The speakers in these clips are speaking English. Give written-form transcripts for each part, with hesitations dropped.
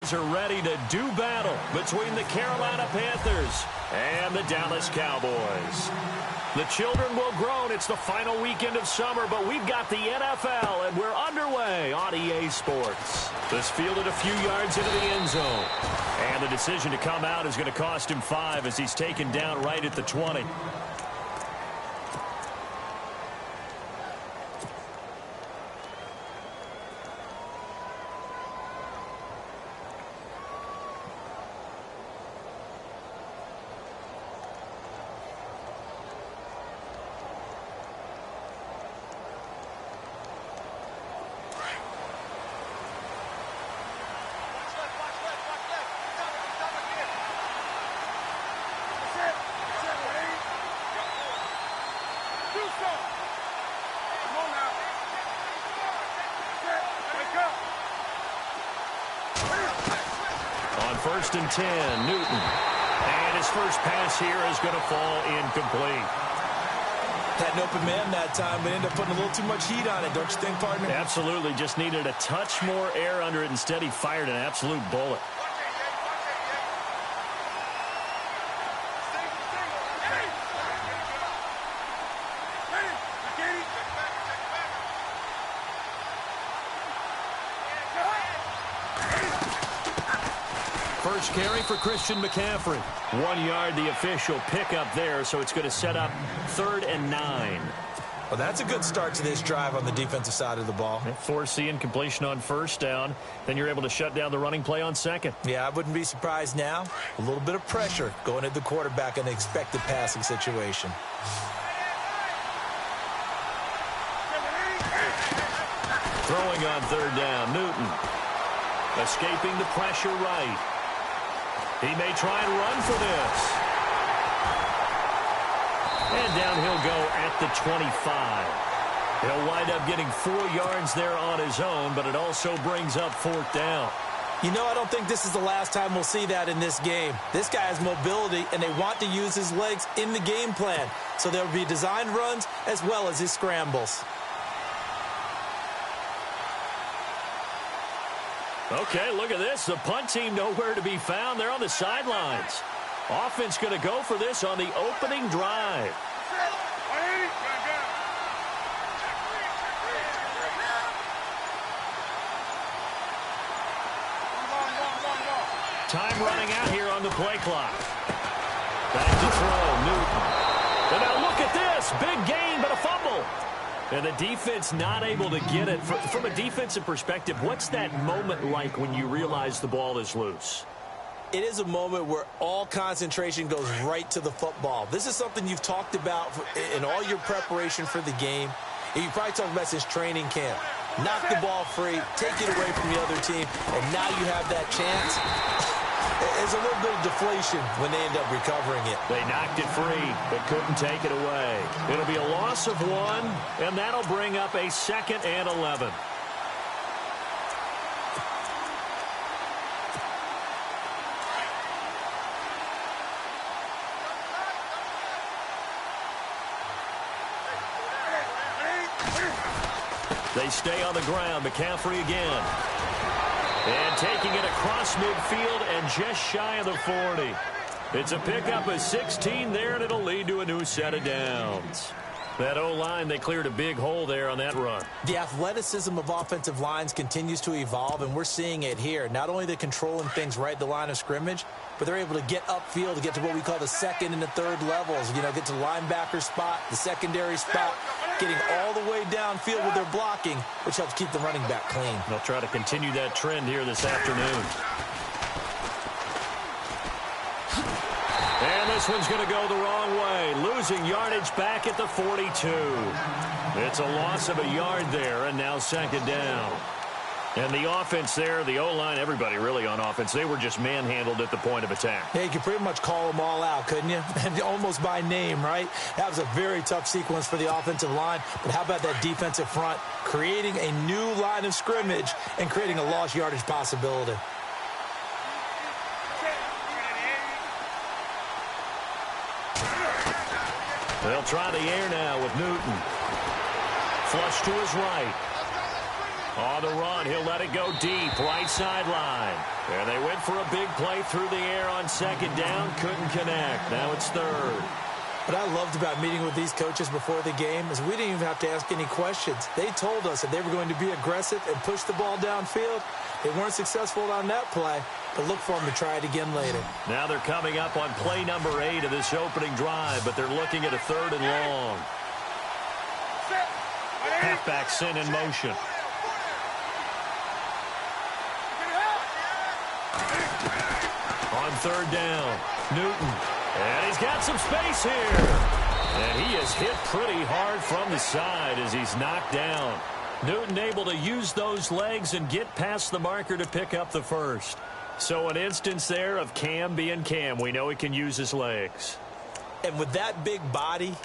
fans are ready to do battle between the Carolina Panthers and the Dallas Cowboys. The children will groan. It's the final weekend of summer, but we've got the NFL, and we're underway on EA Sports. This fielded a few yards into the end zone, and the decision to come out is going to cost him 5 as he's taken down right at the 20. First and 10, Newton. And his first pass here is going to fall incomplete. Had an open man that time, but ended up putting a little too much heat on it, don't you think, partner? Absolutely. Just needed a touch more air under it. Instead, he fired an absolute bullet. First carry for Christian McCaffrey. 1 yard, the official pickup there, so it's going to set up 3rd and 9. Well, that's a good start to this drive on the defensive side of the ball. Force incompletion on first down. Then you're able to shut down the running play on second. Yeah, I wouldn't be surprised now. A little bit of pressure going at the quarterback in an expected passing situation. Throwing on 3rd down, Newton. Escaping the pressure right. He may try and run for this. And down he'll go at the 25. He'll wind up getting 4 yards there on his own, but it also brings up 4th down. You know, I don't think this is the last time we'll see that in this game. This guy has mobility, and they want to use his legs in the game plan. So there will be designed runs as well as his scrambles. Okay, look at this. The punt team nowhere to be found. They're on the sidelines. Offense going to go for this on the opening drive. Time running out here on the play clock. Back to throw, Newton. And now look at this. Big gain, but a fumble. And the defense not able to get it. From a defensive perspective, what's that moment like when you realize the ball is loose? It is a moment where all concentration goes right to the football. This is something you've talked about in all your preparation for the game. And you probably talked about since training camp. Knock the ball free, take it away from the other team, and now you have that chance. There's a little bit of deflation when they end up recovering it. They knocked it free, but couldn't take it away. It'll be a loss of 1, and that'll bring up a 2nd and 11. They stay on the ground. McCaffrey again. And taking it across midfield and just shy of the 40. It's a pickup of 16 there, and it'll lead to a new set of downs. That O-line, they cleared a big hole there on that run. The athleticism of offensive lines continues to evolve, and we're seeing it here. Not only are they controlling things right at the line of scrimmage, but they're able to get upfield to get to what we call the 2nd and the 3rd levels. You know, get to the linebacker spot, the secondary spot, getting all the way downfield with their blocking, which helps keep the running back clean. They'll try to continue that trend here this afternoon. And this one's going to go the wrong way, losing yardage back at the 42. It's a loss of a yard there, and now 2nd down. And the offense there, the O-line, everybody really on offense, they were just manhandled at the point of attack. Yeah, you could pretty much call them all out, couldn't you? Almost by name, right? That was a very tough sequence for the offensive line. But how about that defensive front creating a new line of scrimmage and creating a lost yardage possibility? They'll try the air now with Newton. Flush to his right. On the run, he'll let it go deep, right sideline. And they for a big play through the air on second down. Couldn't connect. Now it's third. What I loved about meeting with these coaches before the game is we didn't even have to ask any questions. They told us that they were going to be aggressive and push the ball downfield. They weren't successful on that play, but look for them to try it again later. Now they're coming up on play number 8 of this opening drive, but they're looking at a 3rd and long. Halfback sent in motion. On 3rd down, Newton. And he's got some space here. And he is hit pretty hard from the side as he's knocked down. Newton able to use those legs and get past the marker to pick up the first. So an instance there of Cam being Cam. We know he can use his legs. And with that big body,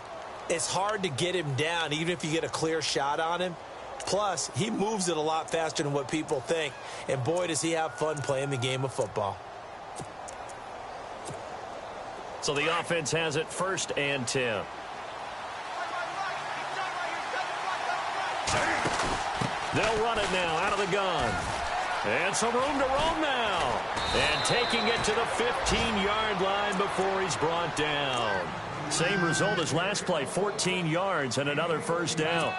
it's hard to get him down, even if you get a clear shot on him. Plus, he moves it a lot faster than what people think. And boy, does he have fun playing the game of football. So the offense has it 1st and 10. They'll run it now out of the gun. And some room to roam now. And taking it to the 15-yard line before he's brought down. Same result as last play, 14 yards and another 1st down.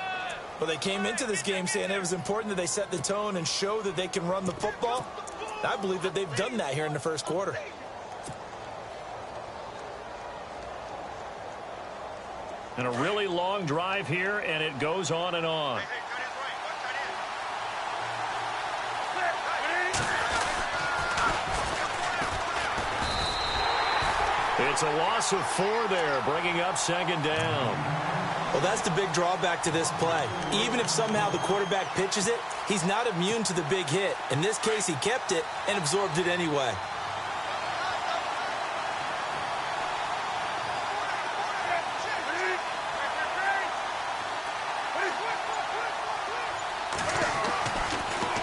Well, they came into this game saying it was important that they set the tone and show that they can run the football. I believe that they've done that here in the first quarter. And a really long drive here, and it goes on and on. It's a loss of 4 there, bringing up 2nd down. Well, that's the big drawback to this play. Even if somehow the quarterback pitches it, he's not immune to the big hit. In this case, he kept it and absorbed it anyway.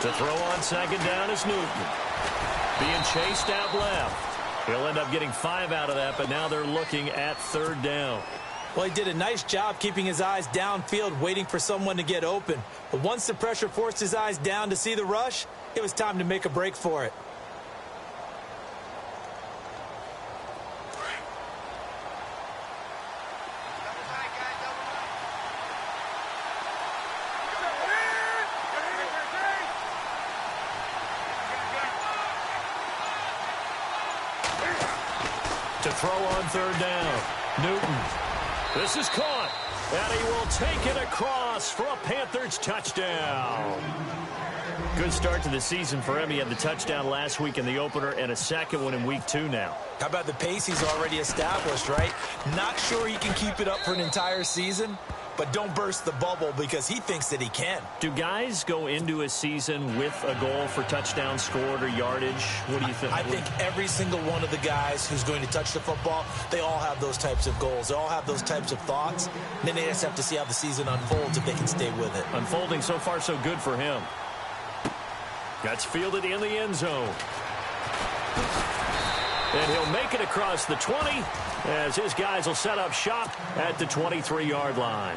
To throw on 2nd down is Newton. Being chased out left. He'll end up getting 5 out of that, but now they're looking at 3rd down. Well, he did a nice job keeping his eyes downfield, waiting for someone to get open. But once the pressure forced his eyes down to see the rush, it was time to make a break for it. To throw on 3rd down, Newton. This is caught, and he will take it across for a Panthers touchdown. Good start to the season for him. He had the touchdown last week in the opener and a 2nd one in week 2 now. How about the pace he's already established, right? Not sure he can keep it up for an entire season, but don't burst the bubble because he thinks that he can. Do guys go into a season with a goal for touchdown scored or yardage? What do you think? I think every single one of the guys who's going to touch the football, they all have those types of goals. They all have those types of thoughts. And then they just have to see how the season unfolds if they can stay with it. Unfolding so far so good for him. That's fielded in the end zone. And he'll make it across the 20 as his guys will set up shop at the 23-yard line.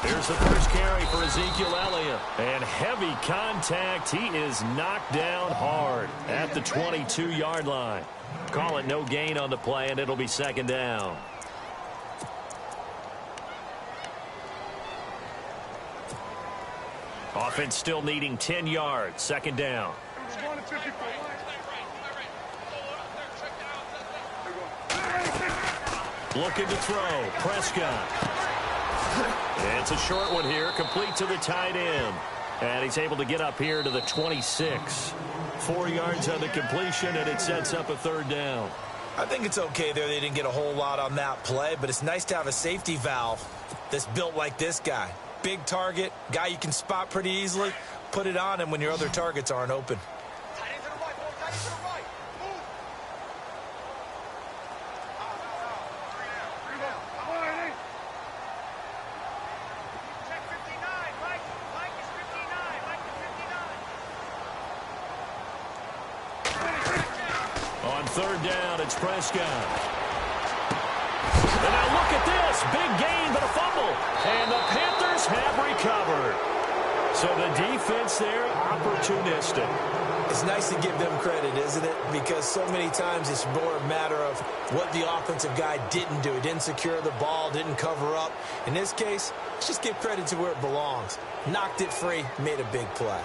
Here's the first carry for Ezekiel Elliott. And heavy contact. He is knocked down hard at the 22-yard line. Call it no gain on the play, and it'll be 2nd down. Offense still needing 10 yards. 2nd down. Looking to throw. Prescott. And it's a short one here, complete to the tight end. And he's able to get up here to the 26. 4 yards on the completion, and it sets up a 3rd down. I think it's okay there. They didn't get a whole lot on that play, but it's nice to have a safety valve that's built like this guy. Big target, guy you can spot pretty easily. Put it on him when your other targets aren't open. On third down, it's Prescott. And now look at this. Big gain, but a fumble. And the Panthers have recovered. So the defense there, opportunistic. It's nice to give them credit, isn't it? Because so many times it's more a matter of what the offensive guy didn't do. He didn't secure the ball, didn't cover up. In this case, let's just give credit to where it belongs. Knocked it free, made a big play.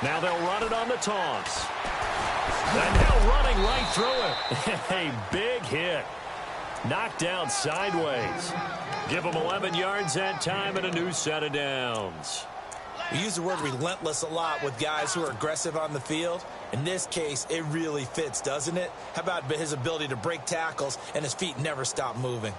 Now they'll run it on the toss. And now running right through it. A big hit. Knocked down sideways. Give them 11 yards that time and a new set of downs. We use the word relentless a lot with guys who are aggressive on the field. In this case, it really fits, doesn't it? How about his ability to break tackles and his feet never stop moving?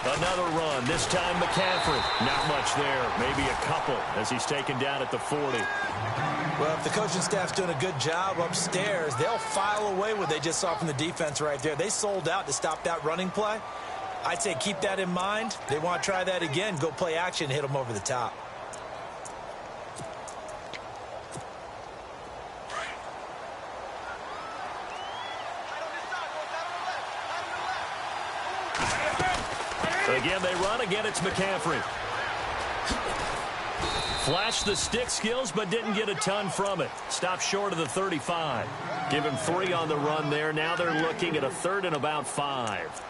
Another run, this time McCaffrey. Not much there, maybe a couple as he's taken down at the 40. Well, if the coaching staff's doing a good job upstairs, they'll file away what they just saw from the defense right there. They sold out to stop that running play. I'd say keep that in mind. They want to try that again, go play action, hit them over the top. Again, they run. Again, it's McCaffrey. Flashed the stick skills, but didn't get a ton from it. Stopped short of the 35. Give him 3 on the run there. Now they're looking at a 3rd and about 5.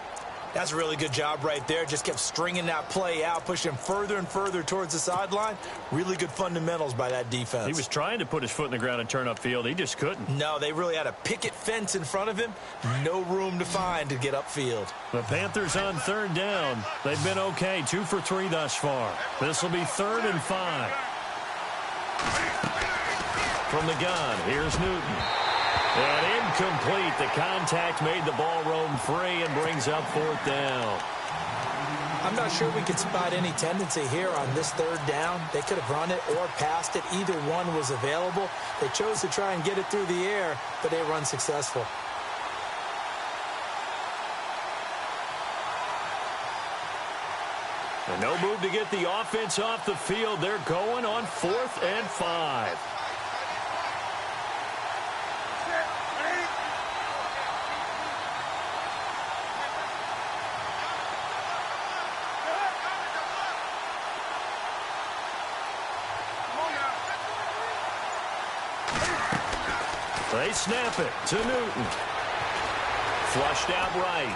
That's a really good job right there. Just kept stringing that play out, pushing him further and further towards the sideline. Really good fundamentals by that defense. He was trying to put his foot in the ground and turn upfield. He just couldn't. No, they really had a picket fence in front of him. No room to find to get upfield. The Panthers on 3rd down. They've been okay. 2 for 3 thus far. This will be 3rd and 5. From the gun, here's Newton. And incomplete. The contact made the ball roam free and brings up 4th down. I'm not sure we could spot any tendency here on this 3rd down. They could have run it or passed it. Either one was available. They chose to try and get it through the air, but they run successful. And no move to get the offense off the field. They're going on 4th and 5. They snap it to Newton. Flushed out right.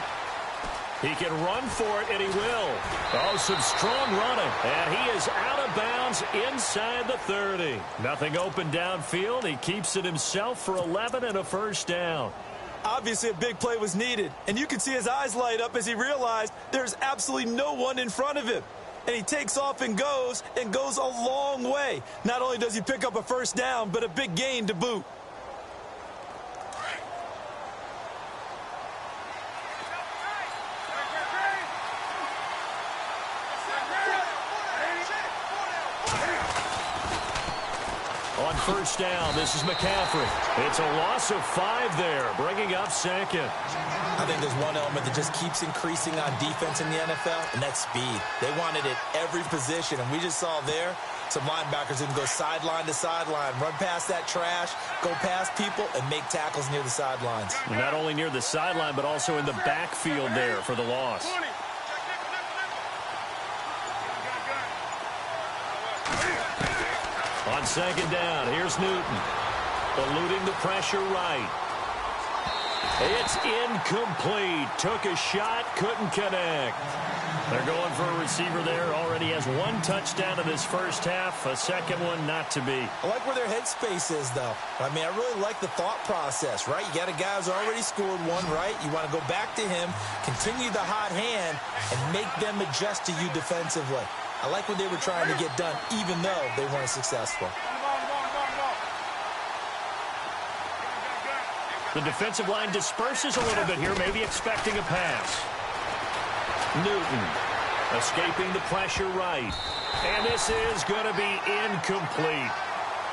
He can run for it, and he will. Oh, some strong running. And he is out of bounds inside the 30. Nothing open downfield. He keeps it himself for 11 and a 1st down. Obviously, a big play was needed. And you can see his eyes light up as he realized there's absolutely no one in front of him. And he takes off and goes a long way. Not only does he pick up a 1st down, but a big gain to boot. On 1st down, this is McCaffrey. It's a loss of 5 there, bringing up 2nd. I think there's one element that just keeps increasing on defense in the NFL, and that's speed. They want it at every position, and we just saw there some linebackers who can go sideline to sideline, run past that trash, go past people, and make tackles near the sidelines. Not only near the sideline, but also in the backfield there for the loss. On 2nd down, here's Newton. Eluding the pressure right. It's incomplete. Took a shot, couldn't connect. They're going for a receiver there. Already has 1 touchdown in this 1st half. A 2nd one not to be. I like where their headspace is, though. I mean, I really like the thought process, right? You got a guy who's already scored 1, right? You want to go back to him, continue the hot hand, and make them adjust to you defensively. I like what they were trying to get done, even though they weren't successful. The defensive line disperses a little bit here, maybe expecting a pass. Newton escaping the pressure right. And this is going to be incomplete.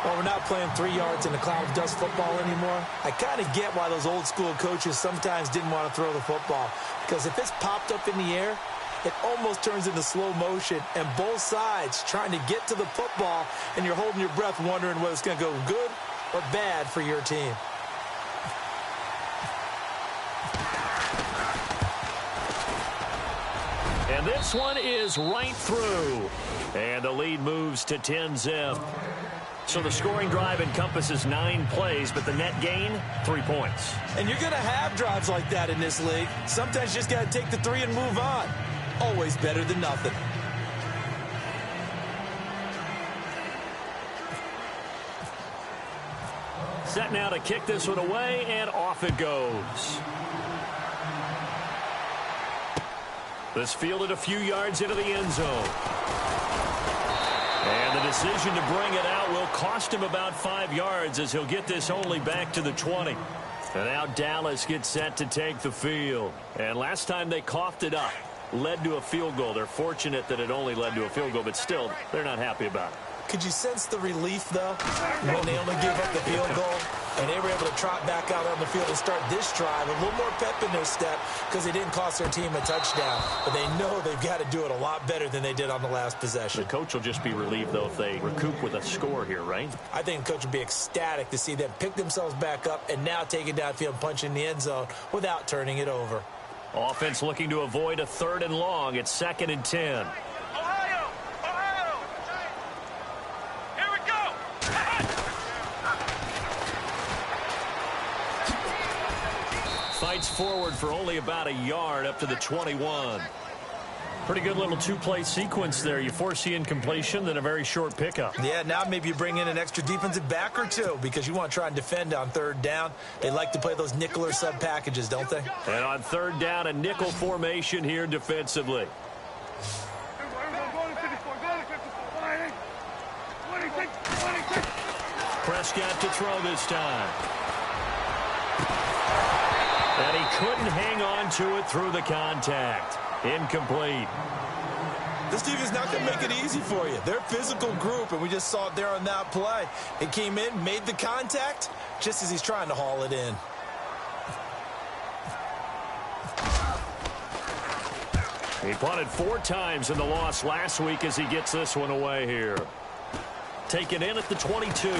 Well, we're not playing 3 yards in a cloud of dust football anymore. I kind of get why those old school coaches sometimes didn't want to throw the football. Because if it's popped up in the air, it almost turns into slow motion. And both sides trying to get to the football, and you're holding your breath wondering whether it's going to go good or bad for your team. And this one is right through. And the lead moves to 10-zip. So the scoring drive encompasses 9 plays, but the net gain, 3 points. And you're going to have drives like that in this league. Sometimes you just got to take the 3 and move on. Always better than nothing. Set now to kick this one away, and off it goes. This fielded a few yards into the end zone. And the decision to bring it out will cost him about 5 yards as he'll get this only back to the 20. And now Dallas gets set to take the field. And last time they coughed it up, led to a field goal. They're fortunate that it only led to a field goal, but still, they're not happy about it. Could you sense the relief, though, when they only gave up the field goal? And they were able to trot back out on the field and start this drive. A little more pep in their step because they didn't cost their team a touchdown. But they know they've got to do it a lot better than they did on the last possession. The coach will just be relieved, though, if they recoup with a score here, right? I think the coach would be ecstatic to see them pick themselves back up and now take it downfield and punch in the end zone without turning it over. Offense looking to avoid a 3rd and long. It's 2nd and 10. Fights forward for only about a yard up to the 21. Pretty good little 2-play sequence there. You force the incompletion, then a very short pickup. Yeah, now maybe you bring in an extra defensive back or 2 because you want to try and defend on 3rd down. They like to play those nickel or sub packages, don't they? And on 3rd down, a nickel formation here defensively. Prescott to throw this time. And he couldn't hang on to it through the contact. Incomplete. This defense is not going to make it easy for you. They're a physical group, and we just saw it there on that play. It came in, made the contact, just as he's trying to haul it in. He punted 4 times in the loss last week as he gets this one away here. Taken in at the 22.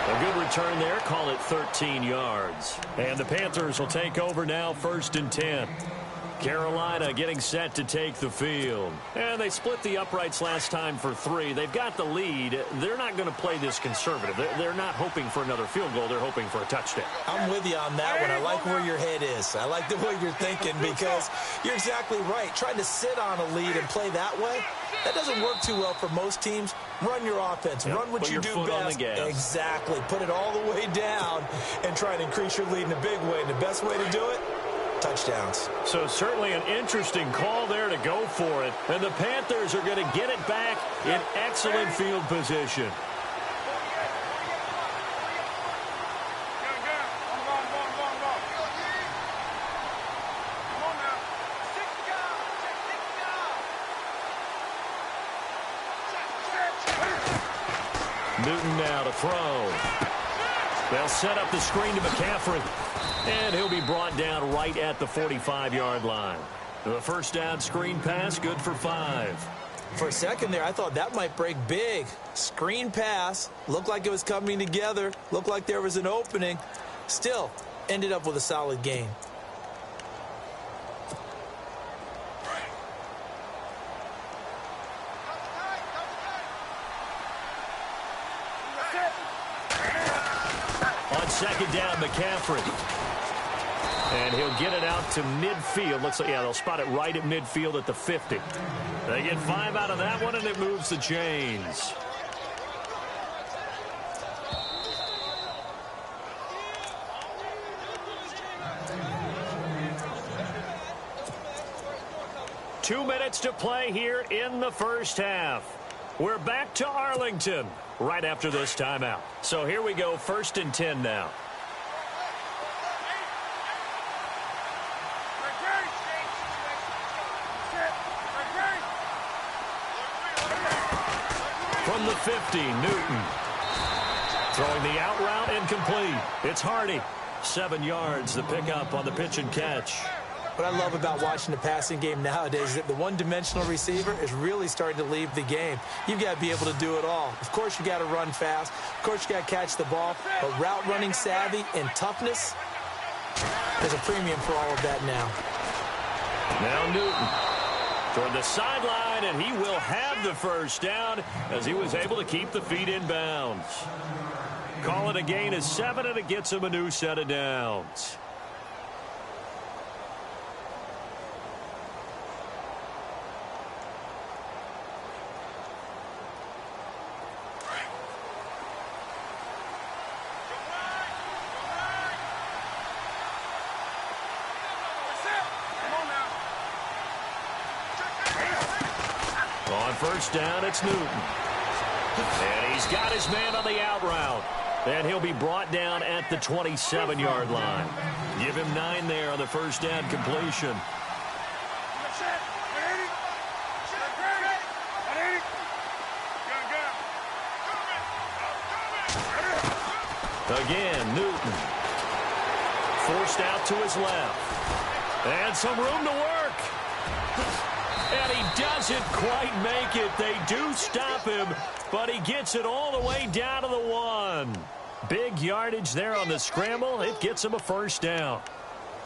A good return there, call it 13 yards. And the Panthers will take over now, 1st and 10. Carolina getting set to take the field. And they split the uprights last time for 3. They've got the lead. They're not going to play this conservative. They're not hoping for another field goal. They're hoping for a touchdown. I'm with you on that one. I like where your head is. I like the way you're thinking because you're exactly right. Trying to sit on a lead and play that way, that doesn't work too well for most teams. Run your offense. Yep, run what you do best. Exactly. Put it all the way down and try and increase your lead in a big way. And the best way to do it, touchdowns. So certainly an interesting call there to go for it. And the Panthers are going to get it back in excellent field position. Newton now to throw. They'll set up the screen to McCaffrey. And he'll be brought down right at the 45-yard line. The first down screen pass, good for 5. For a second there, I thought that might break big. Screen pass, looked like it was coming together, looked like there was an opening. Still, ended up with a solid gain. On 2nd down, McCaffrey. And he'll get it out to midfield. Looks like, yeah, they'll spot it right at midfield at the 50. They get 5 out of that one, and it moves the chains. Two minutes to play here in the first half. We're back to Arlington right after this timeout. So here we go, 1st and 10 now. From the 50, Newton. Throwing the out route incomplete. It's Hardy. 7 yards, the pickup on the pitch and catch. What I love about watching the passing game nowadays is that the one-dimensional receiver is really starting to leave the game. You've got to be able to do it all. Of course, you got to run fast. Of course, you got to catch the ball. But route running savvy and toughness, there's a premium for all of that now. Now Newton toward the sideline, and he will have the first down as he was able to keep the feet in bounds. Call it a gain of 7, and it gets him a new set of downs. On first down, it's Newton. And he's got his man on the out route. And he'll be brought down at the 27-yard line. Give him 9 there on the first down completion. Again, Newton. Forced out to his left. And some room to work. And he doesn't quite make it. They do stop him, but he gets it all the way down to the 1. Big yardage there on the scramble. It gets him a first down.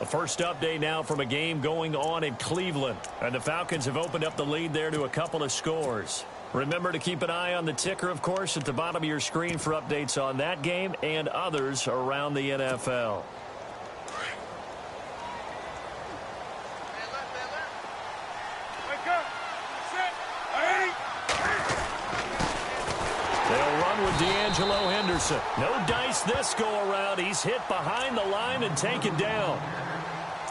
A first update now from a game going on in Cleveland. And the Falcons have opened up the lead there to a couple of scores. Remember to keep an eye on the ticker, of course, at the bottom of your screen for updates on that game and others around the NFL. With D'Angelo Henderson. No dice this go-around. He's hit behind the line and taken down.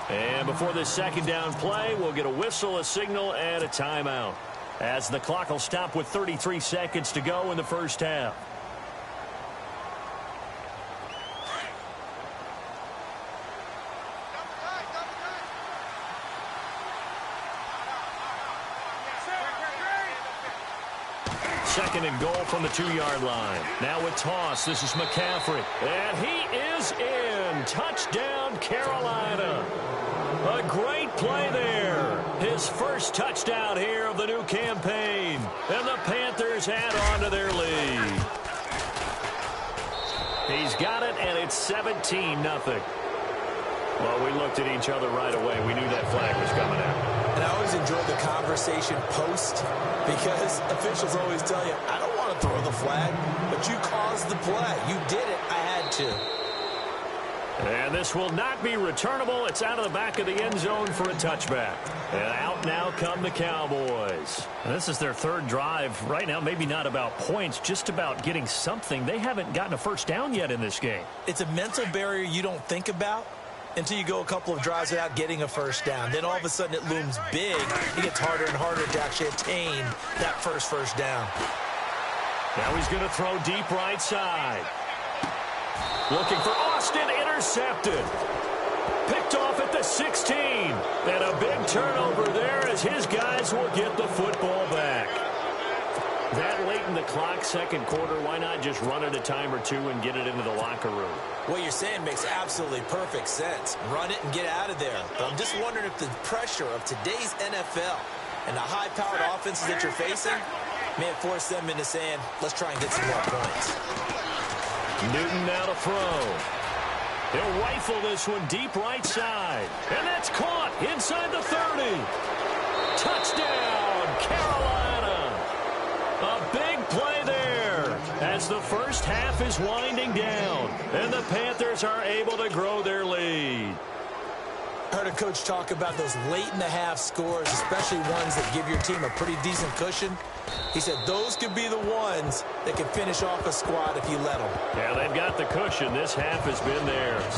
And before this second down play, we'll get a whistle, a signal, and a timeout, as the clock will stop with 33 seconds to go in the first half. Second and goal from the 2-yard line. Now with toss, this is McCaffrey. And he is in. Touchdown, Carolina. A great play there. His first touchdown here of the new campaign. And the Panthers add on to their lead. He's got it, and it's 17-0. Well, we looked at each other right away. We knew that flag was coming out. And I always enjoy the conversation post, because officials always tell you, I don't want to throw the flag, but you caused the play. You did it. I had to. And this will not be returnable. It's out of the back of the end zone for a touchback. And out now come the Cowboys. And this is their 3rd drive. Right now, maybe not about points, just about getting something. They haven't gotten a first down yet in this game. It's a mental barrier you don't think about until you go a couple of drives without getting a first down. Then all of a sudden it looms big. It gets harder and harder to actually attain that first down. Now he's going to throw deep right side. Looking for Austin, intercepted. Picked off at the 16. And a big turnover there as his guys will get the football back. That late in the clock, second quarter, why not just run it a time or two and get it into the locker room? What you're saying makes absolutely perfect sense. Run it and get out of there. But I'm just wondering if the pressure of today's NFL and the high-powered offenses that you're facing may have forced them into saying, let's try and get some more points. Newton now to throw. He'll rifle this one deep right side. And that's caught inside the 30. Touchdown, Carolina. A big play there as the first half is winding down. And the Panthers are able to grow their lead. I heard a coach talk about those late-in-the-half scores, especially ones that give your team a pretty decent cushion. He said those could be the ones that can finish off a squad if you let them. Yeah, they've got the cushion. This half has been theirs.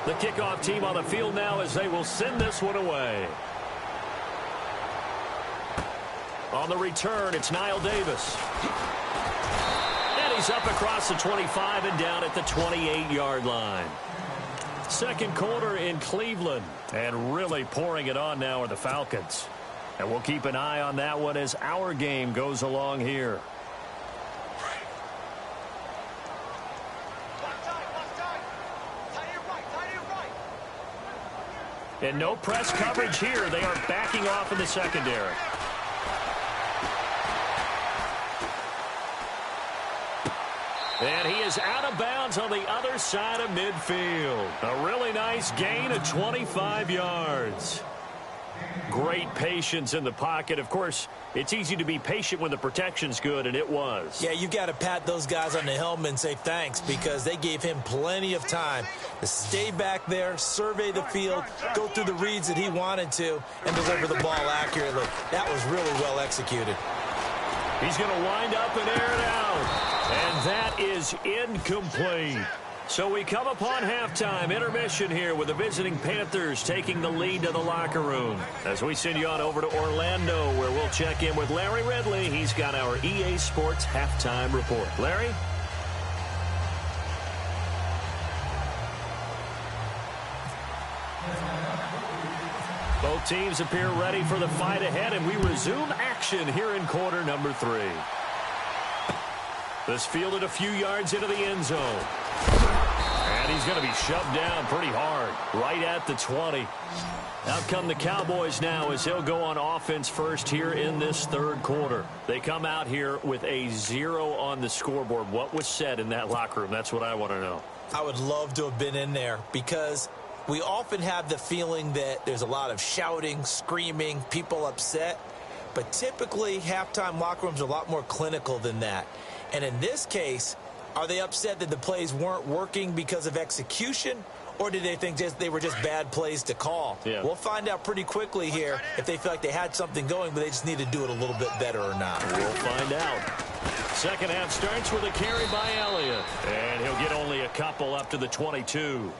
The kickoff team on the field now as they will send this one away. On the return, it's Niall Davis. And he's up across the 25 and down at the 28-yard line. Second quarter in Cleveland. And really pouring it on now are the Falcons. And we'll keep an eye on that one as our game goes along here. And no press coverage here. They are backing off in the secondary. And he is out of bounds on the other side of midfield. A really nice gain of 25 yards. Great patience in the pocket. Of course, it's easy to be patient when the protection's good, and it was. Yeah, you've got to pat those guys on the helmet and say thanks because they gave him plenty of time to stay back there, survey the field, go through the reads that he wanted to, and deliver the ball accurately. That was really well executed. He's going to wind up and air it out. And that is incomplete. So we come upon halftime intermission here with the visiting Panthers taking the lead to the locker room. As we send you on over to Orlando where we'll check in with Larry Ridley. He's got our EA Sports halftime report. Larry? Both teams appear ready for the fight ahead, and we resume action here in quarter number 3. This fielded a few yards into the end zone. And he's going to be shoved down pretty hard, right at the 20. Out come the Cowboys now as he'll go on offense first here in this third quarter. They come out here with a 0 on the scoreboard. What was said in that locker room? That's what I want to know. I would love to have been in there because we often have the feeling that there's a lot of shouting, screaming, people upset. But typically, halftime locker rooms are a lot more clinical than that. And in this case, are they upset that the plays weren't working because of execution, or did they think they were just bad plays to call? Yeah. We'll find out pretty quickly here if they feel like they had something going, but they just need to do it a little bit better or not. We'll find out. Second half starts with a carry by Elliott, and he'll get only a couple up to the 22.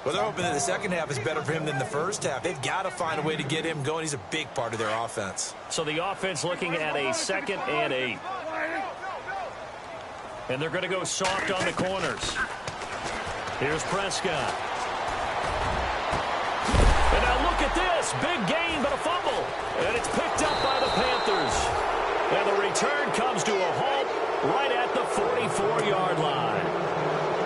Well, they're hoping that the second half is better for him than the first half. They've got to find a way to get him going. He's a big part of their offense. So the offense looking at a 2nd and 8. And they're going to go soft on the corners. Here's Prescott. And now look at this. Big gain, but a fumble. And it's picked up by the Panthers. And the return comes to a halt right at the 44-yard line.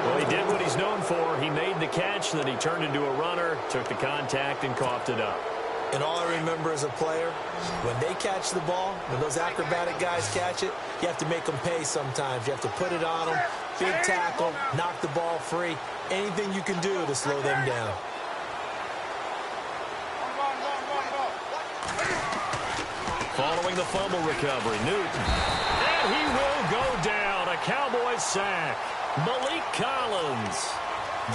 Well, he did what he's known for. He made the catch, then he turned into a runner, took the contact, and coughed it up. And all I remember as a player, when they catch the ball, when those acrobatic guys catch it, you have to make them pay sometimes. You have to put it on them, big tackle, knock the ball free, anything you can do to slow them down. Following the fumble recovery, Newton. And he will go down. A Cowboys sack. Malik Collins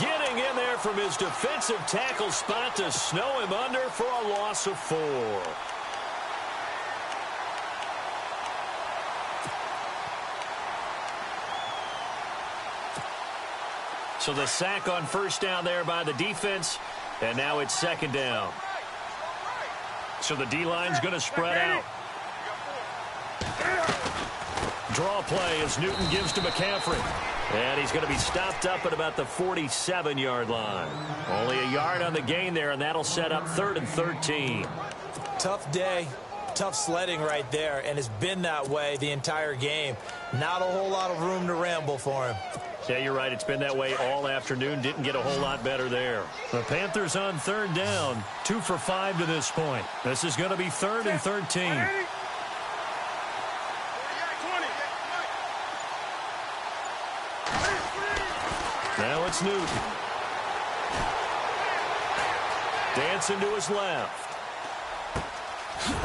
getting in there from his defensive tackle spot to snow him under for a loss of 4. So the sack on first down there by the defense, and now it's second down. So the D-line's going to spread out. Draw play as Newton gives to McCaffrey. And he's going to be stopped up at about the 47-yard line. Only a yard on the gain there, and that'll set up 3rd and 13. Tough day, tough sledding right there, and it's been that way the entire game. Not a whole lot of room to ramble for him. Yeah, you're right. It's been that way all afternoon. Didn't get a whole lot better there. The Panthers on 3rd down, 2 for 5 to this point. This is going to be 3rd and 13. Now it's Newton. Dancing to his left.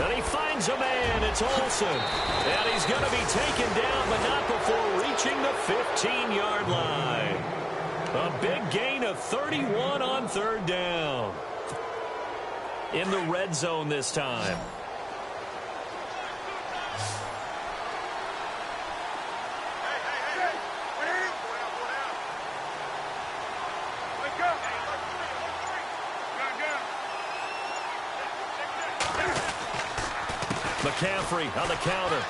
And he finds a man. It's Olsen. And he's going to be taken down, but not before reaching the 15-yard line. A big gain of 31 on 3rd down. In the red zone this time. McCaffrey on the counter.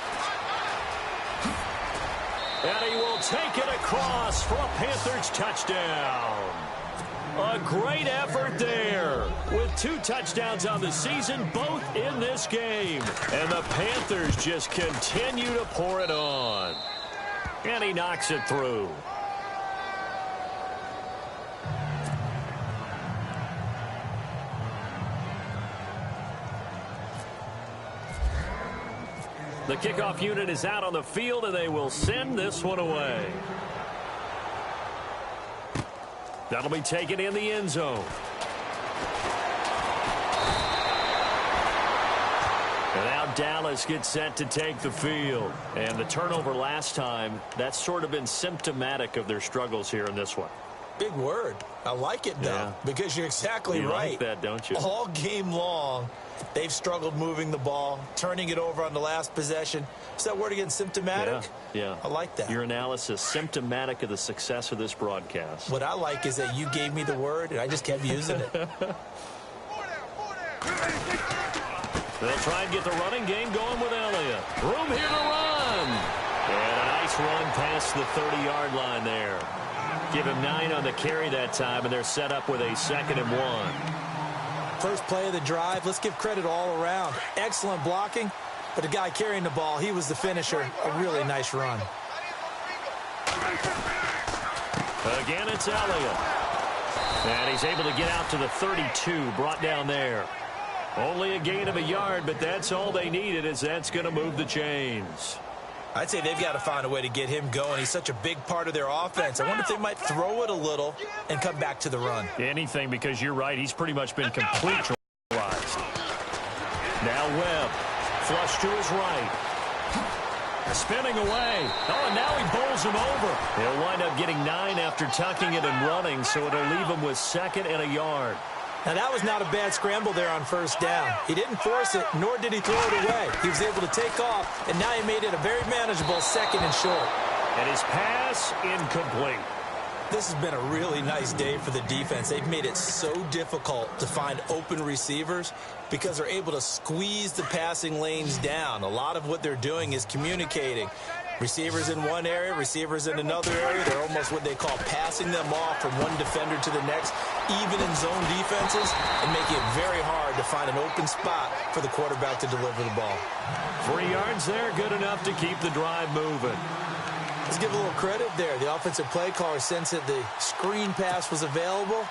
And he will take it across for a Panthers touchdown. A great effort there with 2 touchdowns on the season, both in this game. And the Panthers just continue to pour it on. And he knocks it through. The kickoff unit is out on the field, and they will send this one away. That'll be taken in the end zone. And now Dallas gets set to take the field. And the turnover last time, that's sort of been symptomatic of their struggles here in this one. Big word. I like it, though, because you're exactly right. You like that, don't you? All game long, they've struggled moving the ball, turning it over on the last possession. Is that word again, symptomatic? Yeah. I like that. Your analysis, symptomatic of the success of this broadcast. What I like is that you gave me the word, and I just kept using it. They'll try and get the running game going with Elliott. Room here to run. And a nice run past the 30-yard line there. Give him 9 on the carry that time, and they're set up with a 2nd and 1. First play of the drive, let's give credit all around. Excellent blocking, but the guy carrying the ball, he was the finisher. A really nice run. Again, it's Elliott. And he's able to get out to the 32, brought down there. Only a gain of a yard, but that's all they needed, as that's going to move the chains. I'd say they've got to find a way to get him going. He's such a big part of their offense. I wonder if they might throw it a little and come back to the run. Anything, because you're right. He's pretty much been completely neutralized. Now Webb, flush to his right. Spinning away. Oh, and now he bowls him over. He'll wind up getting 9 after tucking it and running, so it'll leave him with 2nd and a yard. Now, that was not a bad scramble there on first down. He didn't force it, nor did he throw it away. He was able to take off, and now he made it a very manageable 2nd and short. And his pass incomplete. This has been a really nice day for the defense. They've made it so difficult to find open receivers because they're able to squeeze the passing lanes down. A lot of what they're doing is communicating. Receivers in one area, receivers in another area. They're almost what they call passing them off from one defender to the next, even in zone defenses, and making it very hard to find an open spot for the quarterback to deliver the ball. 3 yards there, good enough to keep the drive moving. Let's give a little credit there. The offensive play caller sensed that the screen pass was available.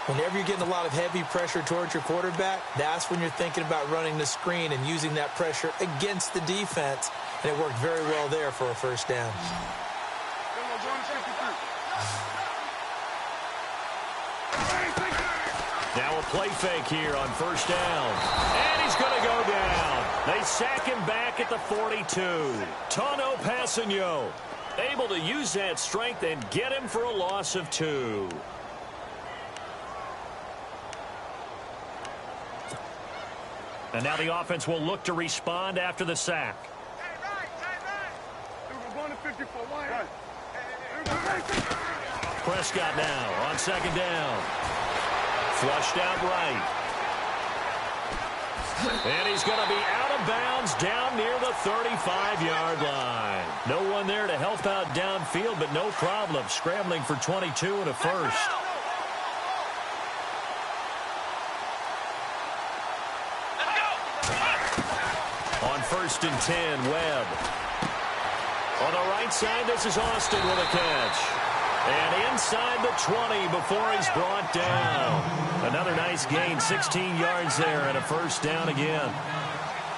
Whenever you're getting a lot of heavy pressure towards your quarterback, that's when you're thinking about running the screen and using that pressure against the defense. And it worked very well there for a first down. Now a play fake here on first down. And he's going to go down. They sack him back at the 42. Tano Passanio able to use that strength and get him for a loss of 2. And now the offense will look to respond after the sack. Prescott now on 2nd down. Flushed out right. And he's going to be out of bounds down near the 35-yard line. No one there to help out downfield, but no problem. Scrambling for 22 and a first. On 1st and 10, Webb. On the right side, this is Austin with a catch. And inside the 20 before he's brought down. Another nice gain, 16 yards there and a first down again.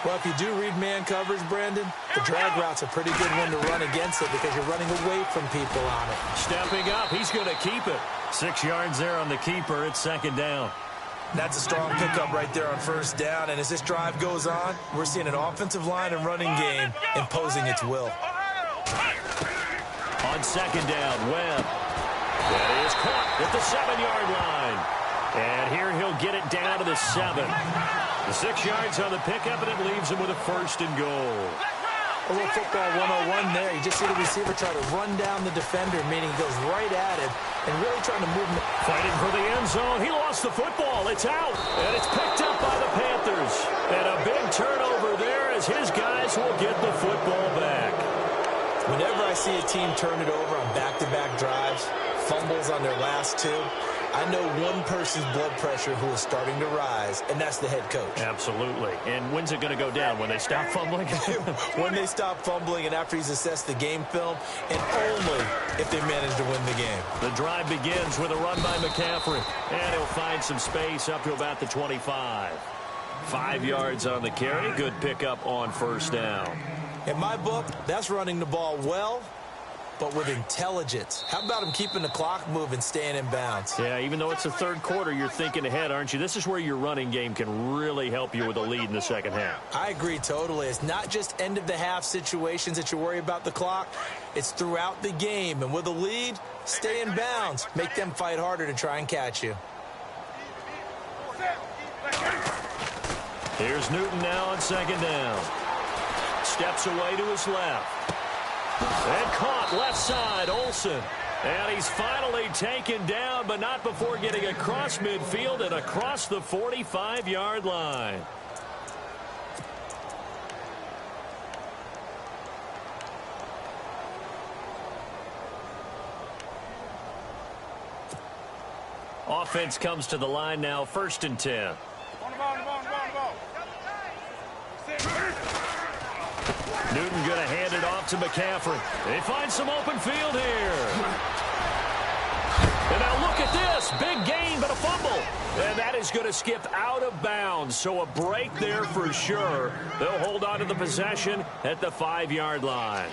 Well, if you do read man coverage, Brandon, the drag route's a pretty good one to run against it because you're running away from people on it. Stepping up, he's going to keep it. 6 yards there on the keeper. It's 2nd down. That's a strong pickup right there on first down. And as this drive goes on, we're seeing an offensive line and running game imposing its will. On 2nd down, Webb. That is caught at the 7-yard line. And here he'll get it down to the 7. The 6 yards on the pickup, and it leaves him with a 1st and goal. A little football 101 there. You just see the receiver try to run down the defender, meaning he goes right at it. and really trying to move him. Fighting for the end zone. He lost the football. It's out, and it's picked up by the Panthers. And a big turnover there as his guys will get the football back. Whenever I see a team turn it over on back-to-back drives, fumbles on their last two, I know one person's blood pressure who is starting to rise, and that's the head coach. Absolutely. And when's it going to go down? When they stop fumbling? When they stop fumbling and after he's assessed the game film, and only if they manage to win the game. The drive begins with a run by McCaffrey, and he'll find some space up to about the 25. 5 yards on the carry. Good pickup on first down. In my book, that's running the ball well, but with intelligence. How about him keeping the clock moving, staying in bounds? Yeah, even though it's the third quarter, you're thinking ahead, aren't you? This is where your running game can really help you with a lead in the second half. I agree totally. It's not just end-of-the-half situations that you worry about the clock. It's throughout the game. And with a lead, stay in bounds. Make them fight harder to try and catch you. Here's Newton now on second down. Steps away to his left. And caught left side, Olsen. And he's finally taken down, but not before getting across midfield and across the 45-yard line. Offense comes to the line now, 1st and 10. Newton going to hand it off to McCaffrey. They find some open field here. And now look at this. Big gain, but a fumble. And that is going to skip out of bounds. So a break there for sure. They'll hold on to the possession at the 5-yard line.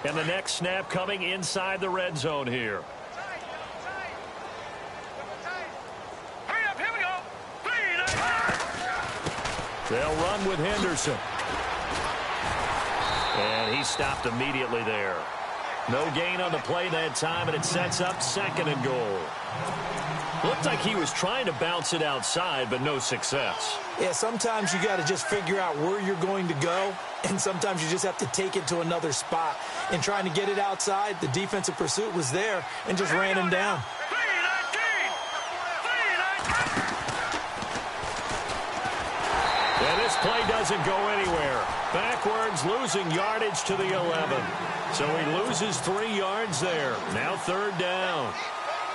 And the next snap coming inside the red zone here. They'll run with Henderson. And he stopped immediately there. No gain on the play that time, and it sets up 2nd and goal. Looked like he was trying to bounce it outside, but no success. Yeah, sometimes you got to just figure out where you're going to go, and sometimes you just have to take it to another spot. And trying to get it outside, the defensive pursuit was there and just ran him down. And this play doesn't go anywhere. Backwards, losing yardage to the 11. So he loses 3 yards there. Now 3rd down.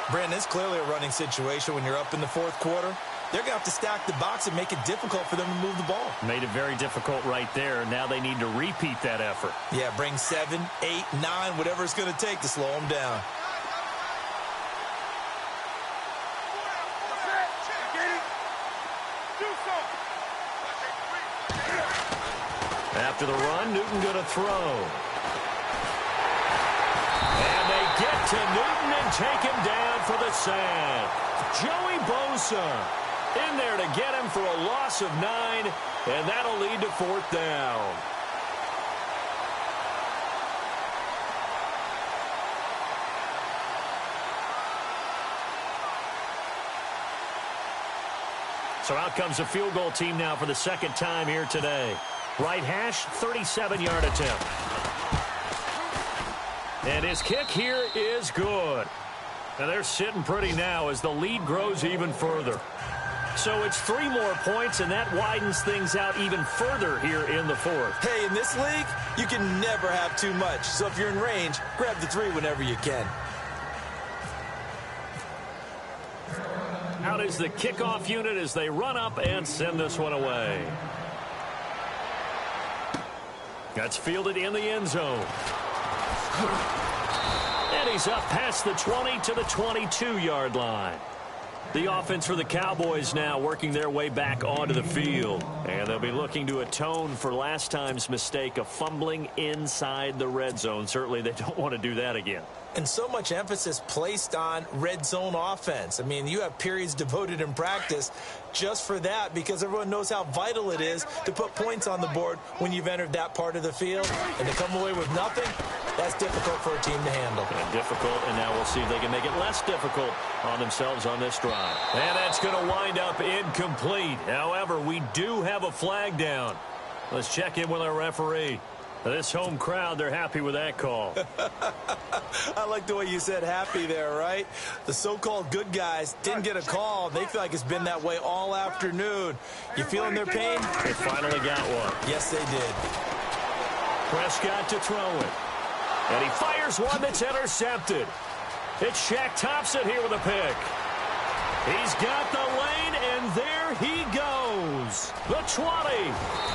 Brandon, it's clearly a running situation when you're up in the 4th quarter. They're going to have to stack the box and make it difficult for them to move the ball. Made it very difficult right there. Now they need to repeat that effort. Yeah, bring 7, 8, 9, whatever it's going to take to slow them down. After the run, Newton going to throw. And they get to Newton and take him down for the sack. Joey Bosa in there to get him for a loss of 9, and that'll lead to 4th down. So out comes a field goal team now for the 2nd time here today. Right hash, 37-yard attempt. And his kick here is good. And they're sitting pretty now as the lead grows even further. So it's 3 more points, and that widens things out even further here in the 4th. Hey, in this league, you can never have too much. So if you're in range, grab the 3 whenever you can. Out is the kickoff unit as they run up and send this one away. That's fielded in the end zone. And he's up past the 20 to the 22-yard line. The offense for the Cowboys now working their way back onto the field. And they'll be looking to atone for last time's mistake of fumbling inside the red zone. Certainly they don't want to do that again. And so much emphasis placed on red zone offense. I mean, you have periods devoted in practice just for that because everyone knows how vital it is to put points on the board when you've entered that part of the field. And to come away with nothing, that's difficult for a team to handle. And difficult, and now we'll see if they can make it less difficult on themselves on this drive. And that's going to wind up incomplete. However, we do have a flag down. Let's check in with our referee. This home crowd, they're happy with that call. I like the way you said happy there, right? The so-called good guys didn't get a call. They feel like it's been that way all afternoon. You feeling their pain? They finally got one. Yes, they did. Prescott to throw it. And he fires one that's intercepted. It's Shaq Thompson here with a pick. He's got the lane, and there he goes. The 20.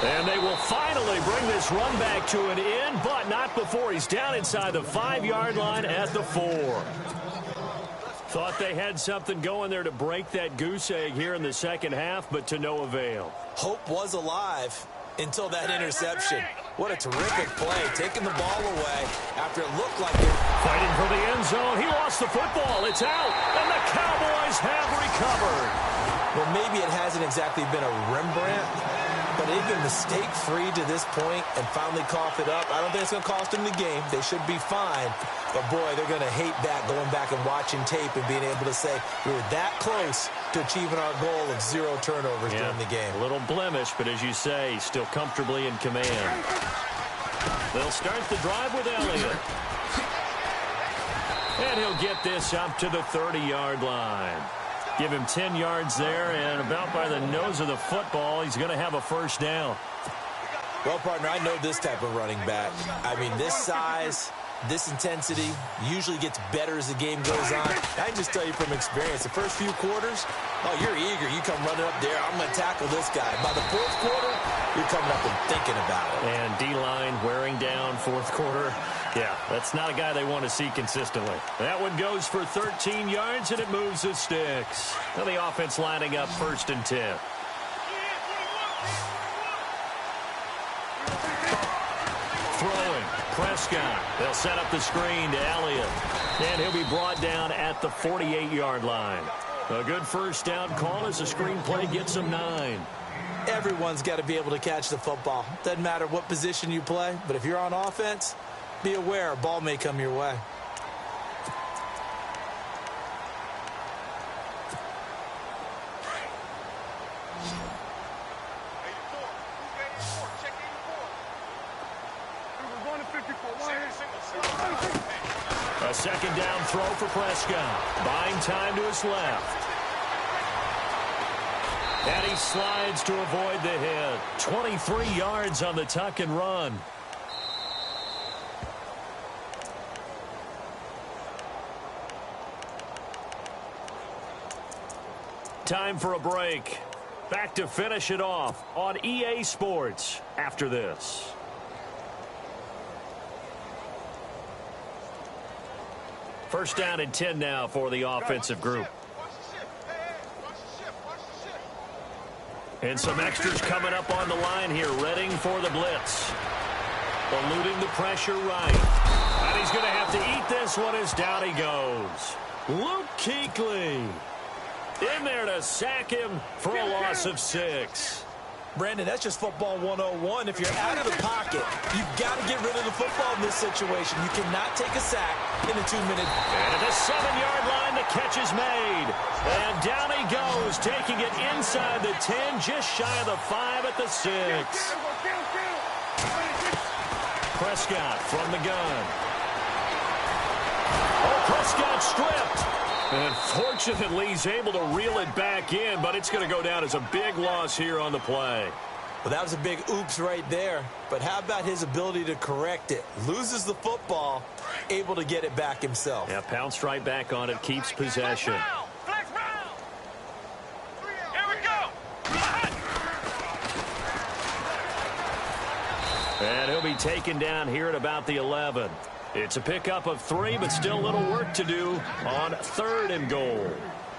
And they will finally bring this run back to an end, but not before he's down inside the 5-yard line at the 4. Thought they had something going there to break that goose egg here in the second half, but to no avail. Hope was alive until that interception. What a terrific play, taking the ball away after it looked like it. Fighting for the end zone. He lost the football. It's out, and the Cowboys have recovered. Well, maybe it hasn't exactly been a Rembrandt, but they've been mistake-free to this point and finally coughed it up. I don't think it's going to cost them the game. They should be fine. But, boy, they're going to hate that, going back and watching tape and being able to say we were that close to achieving our goal of 0 turnovers during the game. A little blemish, but as you say, still comfortably in command. They'll start the drive with Elliott. And he'll get this up to the 30-yard line. Give him 10 yards there, and about by the nose of the football, he's going to have a first down. Well, partner, I know this type of running back. I mean, this size, this intensity usually gets better as the game goes on. I can just tell you from experience, the first few quarters, oh, you're eager. You come running up there, I'm going to tackle this guy. By the fourth quarter, you're coming up and thinking about it. And D-line wearing down fourth quarter. Yeah, that's not a guy they want to see consistently. That one goes for 13 yards, and it moves the sticks. Now the offense lining up 1st and 10. Throwing, Prescott. They'll set up the screen to Elliott. And he'll be brought down at the 48-yard line. A good first down call as the screenplay gets him 9. Everyone's got to be able to catch the football. Doesn't matter what position you play, but if you're on offense, be aware a ball may come your way. A second down throw for Prescott. Buying time to his left. And he slides to avoid the hit. 23 yards on the tuck and run. Time for a break. Back to finish it off on EA Sports after this. First down and 10 now for the offensive group. And some extras coming up on the line here, readying for the blitz. Eluding the pressure right. And he's going to have to eat this one as down he goes. Luke Kuechly in there to sack him for a loss of 6. Brandon, that's just football 101. If you're out of the pocket, you've got to get rid of the football in this situation. You cannot take a sack in a 2-minute. And at the 7-yard line, the catch is made. And down he goes, taking it inside the 10, just shy of the 5 at the 6. Prescott from the gun. Oh, Prescott stripped. And fortunately, he's able to reel it back in, but it's going to go down as a big loss here on the play. Well, that was a big oops right there. But how about his ability to correct it? Loses the football, able to get it back himself. Yeah, pounced right back on it, keeps possession. And he'll be taken down here at about the 11. It's a pickup of 3, but still a little work to do on 3rd and goal.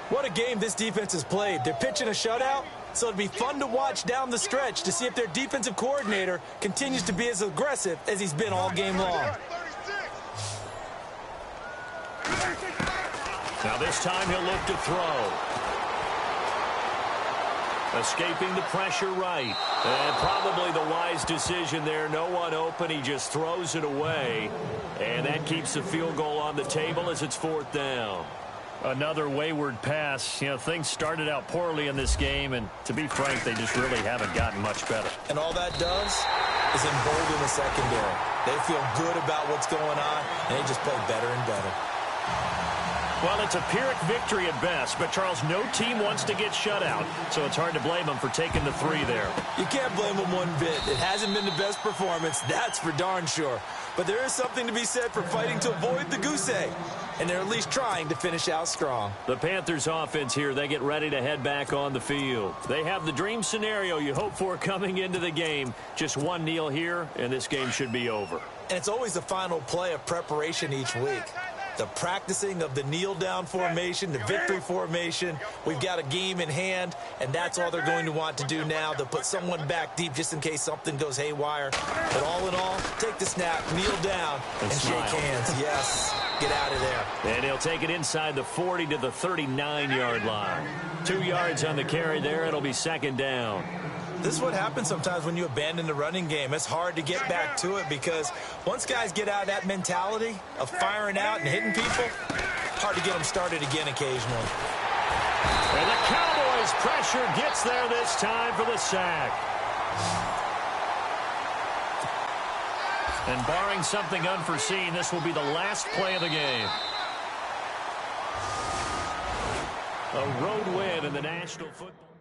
What a game this defense has played. They're pitching a shutout, so it'll be fun to watch down the stretch to see if their defensive coordinator continues to be as aggressive as he's been all game long. Now this time he'll look to throw. Escaping the pressure right. And probably the wise decision there. No one open. He just throws it away. And that keeps the field goal on the table as it's 4th down. Another wayward pass. You know, things started out poorly in this game, and to be frank, they just really haven't gotten much better. And all that does is embolden the secondary. They feel good about what's going on, and they just play better and better. Well, it's a Pyrrhic victory at best, but, Charles, no team wants to get shut out, so it's hard to blame them for taking the 3 there. You can't blame them one bit. It hasn't been the best performance, that's for darn sure. But there is something to be said for fighting to avoid the goose egg, and they're at least trying to finish out strong. The Panthers offense here, they get ready to head back on the field. They have the dream scenario you hope for coming into the game. Just one kneel here, and this game should be over. And it's always the final play of preparation each week. The practicing of the kneel-down formation, the victory formation. We've got a game in hand, and that's all they're going to want to do now. They'll put someone back deep just in case something goes haywire. But all in all, take the snap, kneel down, and shake hands. Yes, get out of there. And he'll take it inside the 40 to the 39-yard line. 2 yards on the carry there. It'll be 2nd down. This is what happens sometimes when you abandon the running game. It's hard to get back to it because once guys get out of that mentality of firing out and hitting people, hard to get them started again occasionally. And the Cowboys' pressure gets there this time for the sack. And barring something unforeseen, this will be the last play of the game. A road win in the National Football